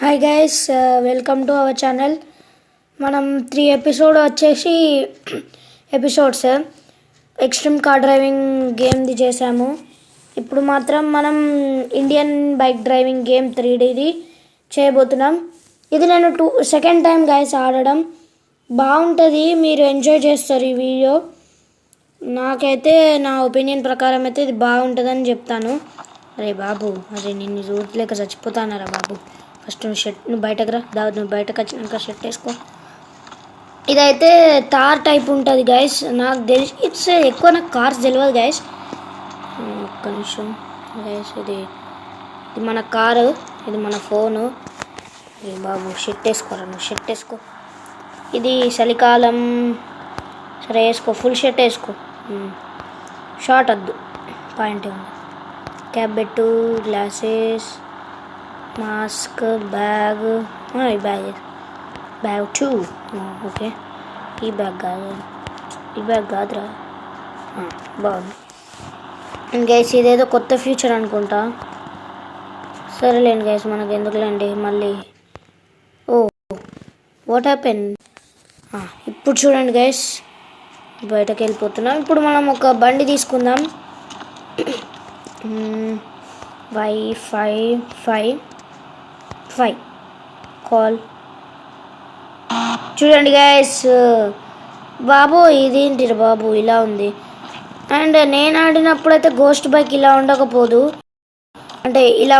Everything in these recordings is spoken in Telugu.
Hi guys, welcome to our channel. మనం 3 ఎపిసోడ్స్ ఎక్స్ట్రీమ్ కార్ డ్రైవింగ్ గేమ్ది చేసాము. ఇప్పుడు మాత్రం మనం ఇండియన్ బైక్ డ్రైవింగ్ గేమ్ 3Dది చేయబోతున్నాం. ఇది నేను సెకండ్ టైం గైస్ ఆడడం. బాగుంటుంది, మీరు ఎంజాయ్ చేస్తారు ఈ వీడియో. నాకైతే నా ఒపీనియన్ ప్రకారం అయితే ఇది బాగుంటుందని చెప్తాను. అరే బాబు, అరే నిన్ను చూడలేక చచ్చిపోతానరా బాబు. ఫస్ట్ నువ్వు బయటకు రా, నువ్వు బయటకు వచ్చినాక షర్ట్ వేసుకో. ఇదైతే తార్ టైప్ ఉంటుంది గైస్. నాకు తెలిసి ఎక్కువ నాకు కార్స్ తెలియదు గైస్. ఒక్క నిమిషం గైస్, ఇది మన కారు, ఇది మన ఫోను. బాబు షర్ట్ వేసుకోరా, నువ్వు షర్ట్ వేసుకో. ఇది చలికాలం, సరే వేసుకో, ఫుల్ షర్ట్ వేసుకో. షార్ట్ వద్దు, పాయింట్ ఉంది. క్యాప్ పెట్టు, గ్లాసెస్, మాస్క్, బ్యాగ్. ఈ బ్యాగ్ 2. ఓకే, ఈ బ్యాగ్ కాదురా. బాగుంది గైస్. ఇదేదో కొత్త ఫ్యూచర్ అనుకుంటా. సరేలేండి గైస్, మనకు ఎందుకులేండి మళ్ళీ. Oh what happen. ఇప్పుడు చూడండి గైస్, బయటకు వెళ్ళిపోతున్నాం. ఇప్పుడు మనం ఒక బండి తీసుకుందాం. Wi-Fi call. చూడండి గైస్, బాబు ఇదేంటిరా బాబు ఇలా ఉంది. అండ్ నేను ఆడినప్పుడైతే గోస్ట్ బైక్ ఇలా ఉండకపోదు, అంటే ఇలా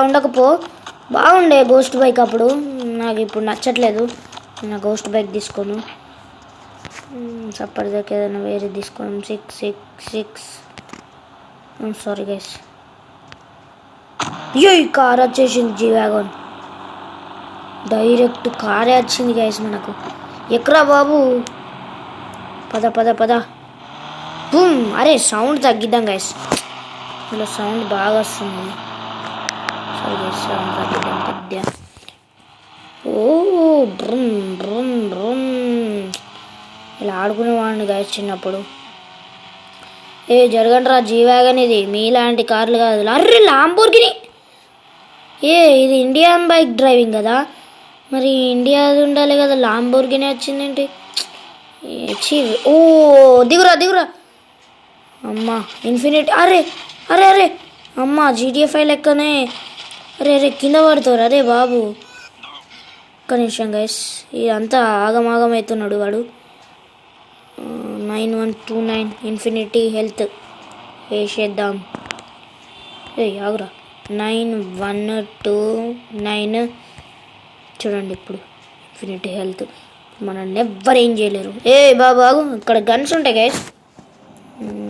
బాగుండే గోస్ట్ బైక్ అప్పుడు. నాకు ఇప్పుడు నచ్చట్లేదు. నేను గోస్ట్ బైక్ తీసుకోను, సప్పటిదాకా ఏదైనా వేరే తీసుకోను. 666. Sorry guys. ఈ కార్ వచ్చేసింది, జీ వ్యాగన్. డైరెక్ట్ కారే వచ్చింది గైస్ మనకు. ఎక్కరా బాబు, పద. బూమ్. అరే సౌండ్ తగ్గిద్దాం గైస్, ఇలా సౌండ్ బాగా వస్తుంది. సరే గైస్, సౌండ్ తగ్గిద్దాం కొద్దిగా. ఓ డ్రమ్ డ్రమ్ డ్రమ్, ఇలా ఆడుకునేవాడిని గైస్ చిన్నప్పుడు. జరగండి రా, జీ వ్యాగన్ ఇది మీలాంటి కార్లు కాదు. Array Lamborghini. ఇది ఇండియన్ బైక్ డ్రైవింగ్ కదా, మరి ఇండియాది ఉండాలి కదా. లాంబోర్గిని వచ్చిందేంటి. ఓ దిగురా. అమ్మా ఇన్ఫినిటీ. అరే అమ్మా, GTA 5 లెక్కనే. అరే కింద పడుతారు. అరే బాబు ఒక్క నిమిషం గైస్, ఇదంతా ఆగమాగం అవుతున్నాడు వాడు. 9129 ఇన్ఫినిటీ హెల్త్ వేసేద్దాం. ఆగురా. 9129. చూడండి ఇప్పుడు ఇన్ఫినిటీ హెల్త్. మనం నెవ్వర్ ఏం చేయలేరు. బాబు ఆగు, ఇక్కడ గన్స్ ఉంటాయి గైస్.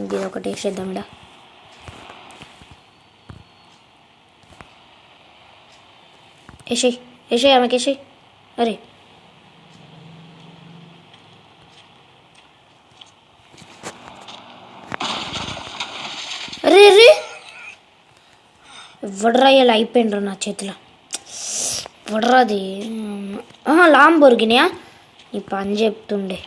ఇది ఒకటి వేసేద్దాం. ఇడా వేసేయి ఆమెకి వేసేయి. అరే వడ్రా, ఇలా అయిపోయిండ్రు నా చేతిలో. వడ్రాది లాంబోర్గినియా, నీ పని చెప్తుండే.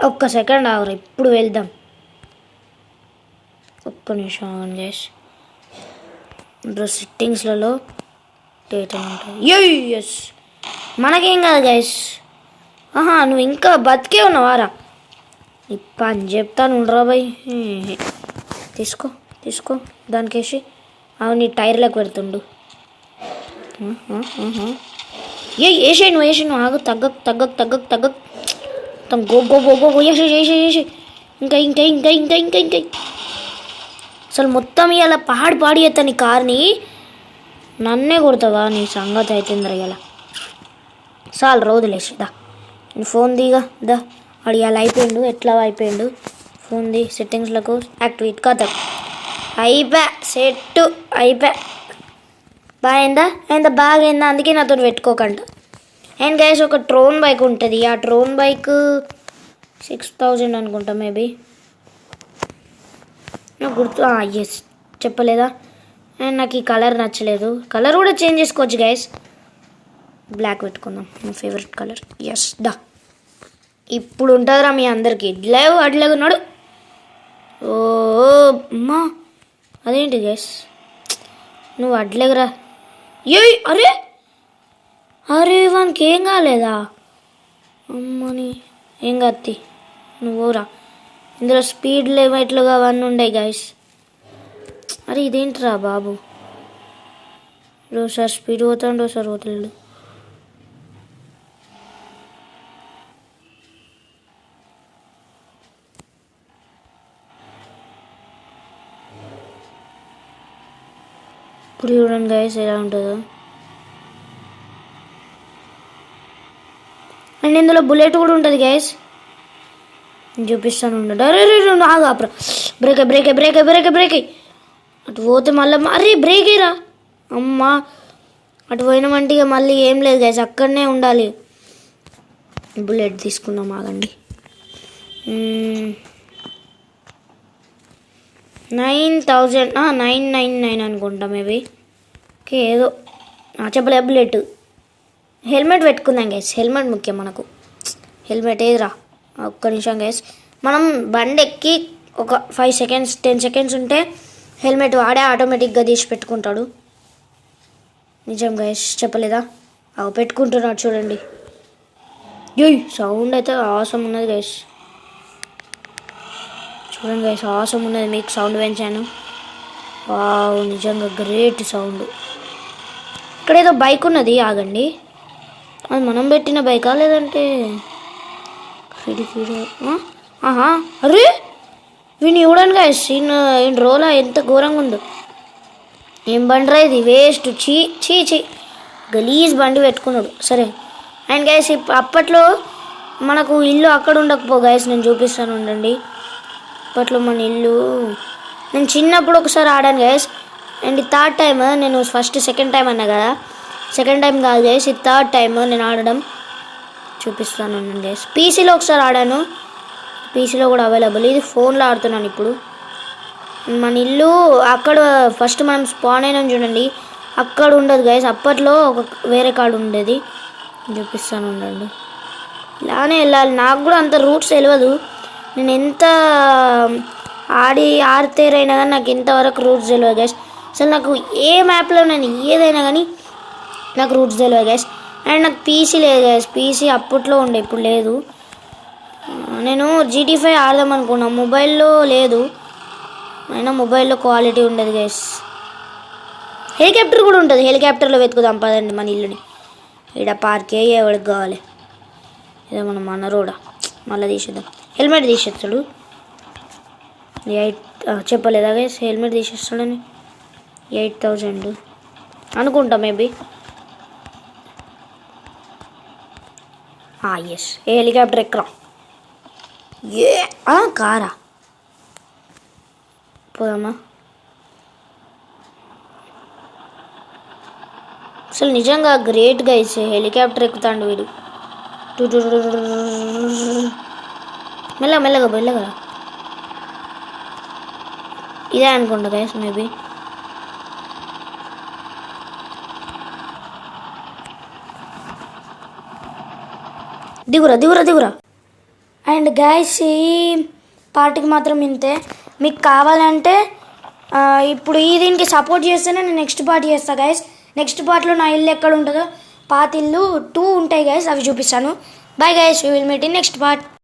ఒక్క సెకండ్ ఆగురా, ఇప్పుడు వెళ్దాం. ఒక్క నిమిషం ఆగండి గైస్. ఇప్పుడు సెట్టింగ్స్లలో డేటా ఉంటుంది. ఎస్, మనకేం కాదు గైస్. నువ్వు ఇంకా బతికే ఉన్నావారా? ఇప్పుడు అని చెప్తాను ఉండరా బాయ్. తీసుకో దానికి వేసి. నీ టైర్లకు పెడుతుండు. వేసేయి నువ్వు. ఆగు, తగ్గకు. గో వేసి. ఇంకా అసలు మొత్తం ఇలా పాడి ఎత్తని కార్ని నన్నే కొడతావా? నీ సంగతి అవుతుందిరా ఇలా. చాలు రోజులేసి దా. ఫోన్ దిగా దా. అలా అయిపోయిండు. ఎట్లా అయిపోయిండు? ఫోన్ ది, సెట్టింగ్స్లకు యాక్టివేట్ కథ సెట్ అయిపోయా. బాగా అయిందా? అందుకే నాతో పెట్టుకోకండి. అండ్ గైస్, ఒక ట్రోన్ బైక్ ఉంటుంది. ఆ ట్రోన్ బైక్ 6000 అనుకుంటా మేబీ, నాకు గుర్తు. ఎస్, చెప్పలేదా? అండ్ నాకు ఈ కలర్ నచ్చలేదు. కలర్ కూడా చేంజ్ చేసుకోవచ్చు గైస్. బ్లాక్ పెట్టుకుందాం, నా ఫేవరెట్ కలర్. ఎస్ దా. ఇప్పుడు ఉంటుందిరా మీ అందరికి. అడ్లేగున్నాడు. ఓ అమ్మా అదేంటి గైస్ నువ్వు అడ్లేగరా ఏ అరే అరే వానికి ఏం కాలేదా అమ్మని ఏం కత్తి నువ్వురా ఇందులో స్పీడ్ లిమిట్లుగా అవన్నీ ఉండే గైస్ అరే ఇదేంటిరా బాబు రోజుసారి స్పీడ్ పోతాడు ఒకసారి పోతాడు ఇప్పుడు చూడండి గైస్ ఎలా ఉంటుందో అండ్ ఇందులో బుల్లెట్ కూడా ఉంటుంది గైస్ చూపిస్తాను ఉండడు అరే ఆగా break break break break break అటు పోతే మళ్ళీ అరే బ్రేక్ రా అమ్మా అటు పోయినామంటే ఇక మళ్ళీ ఏం లేదు గైస్ అక్కడనే ఉండాలి బుల్లెట్ తీసుకుందాం ఆగండి 9,999 అనుకుంటా మేబీ ఓకే ఏదో చెప్పలే బుల్లెట్ హెల్మెట్ పెట్టుకుందాం గైస్ హెల్మెట్ ముఖ్యం మనకు హెల్మెట్ ఏదిరా ఒక్క నిమిషం గైస్ మనం బండి ఎక్కి ఒక 5 సెకండ్స్ 10 సెకండ్స్ ఉంటే హెల్మెట్ వాడే ఆటోమేటిక్గా తీసి పెట్టుకుంటాడు నిజం గైస్ చెప్పలేదా అవి పెట్టుకుంటున్నాడు చూడండి సౌండ్ అయితే అవసరం ఉన్నది గైస్ చూడండి గైస్ అవసరం ఉన్నది మీకు సౌండ్ పెంచాను వావ్ నిజంగా గ్రేట్ సౌండ్ ఇక్కడ ఏదో బైక్ ఉన్నది ఆగండి అది మనం పెట్టిన బైకా లేదంటే ఆహా అరే వీని చూడండి గైస్ ఈయన రోలా ఎంత ఘోరంగా ఉందో ఏం బండి రా ఇది వేస్ట్ చీ చీ చీ గలీజ్ బండి పెట్టుకున్నాడు సరే అండ్ గైస్ అప్పట్లో మనకు ఇల్లు అక్కడ ఉండకపో గైస్ నేను చూపిస్తాను ఉండండి అప్పట్లో మన ఇల్లు నేను చిన్నప్పుడు ఒకసారి ఆడాను గైస్ అండ్ థర్డ్ టైం నేను ఫస్ట్ సెకండ్ టైం అన్నా కదా సెకండ్ టైం కాదు గైస్ ఇది థర్డ్ టైం నేను ఆడడం చూపిస్తాను ఉండండి గైస్ పీసీలో ఒకసారి ఆడాను పీసీలో కూడా అవైలబుల్ ఇది ఫోన్లో ఆడుతున్నాను ఇప్పుడు మన ఇల్లు అక్కడ ఫస్ట్ మనం స్పాన్ అయినాం చూడండి అక్కడ ఉండదు గైస్ అప్పట్లో ఒక వేరే కాడ ఉండేది చూపిస్తాను ఉండండి ఇలానే వెళ్ళాలి నాకు కూడా అంత రూట్స్ తెలియదు నేను ఎంత ఆడితేరైనా కానీ నాకు ఇంతవరకు రూట్స్ తెలియదు గైస్ అసలు నాకు ఏ మ్యాప్లో నేను ఏదైనా కానీ నాకు రూట్స్ తెలియదు గైస్ అండ్ నాకు పీసీ లేదు గైస్ పీసీ అప్పట్లో ఉండే ఇప్పుడు లేదు నేను GT5 ఆడదాం అనుకున్నా మొబైల్లో లేదు అయినా మొబైల్లో క్వాలిటీ ఉండదు గైస్ హెలికాప్టర్ కూడా ఉంటుంది హెలికాప్టర్లో వెతుకుదాం పదండి మన ఇల్లుని ఇక్కడ పార్క్ ఎవరికి కావాలి ఇదే మన రోడా మళ్ళీ తీసేద్దాం హెల్మెట్ తీసేస్తాడు చెప్పలేదా గైస్ హెల్మెట్ తీసేస్తాడని 8,000 అనుకుంటా మేబీ ఎస్ ఏ హెలికాప్టర్ ఎక్కరా కారా పోదామా అసలు నిజంగా గ్రేట్ గైస్ హెలికాప్టర్ ఎక్కుతాడు వీడు మెల్లగా ఇదే అనుకుంటా గైస్ మేబీ దిగురా అండ్ గైస్ ఈ పార్టీకి మాత్రం ఇంతే మీకు కావాలంటే ఇప్పుడు దీనికి సపోర్ట్ చేస్తేనే నేను నెక్స్ట్ పార్ట్ చేస్తాను గైస్ నెక్స్ట్ పార్ట్లో నా ఇల్లు ఎక్కడ ఉంటుందో పాత ఇల్లు 2 ఉంటాయి గైస్ అవి చూపిస్తాను bye guys we will meet in next part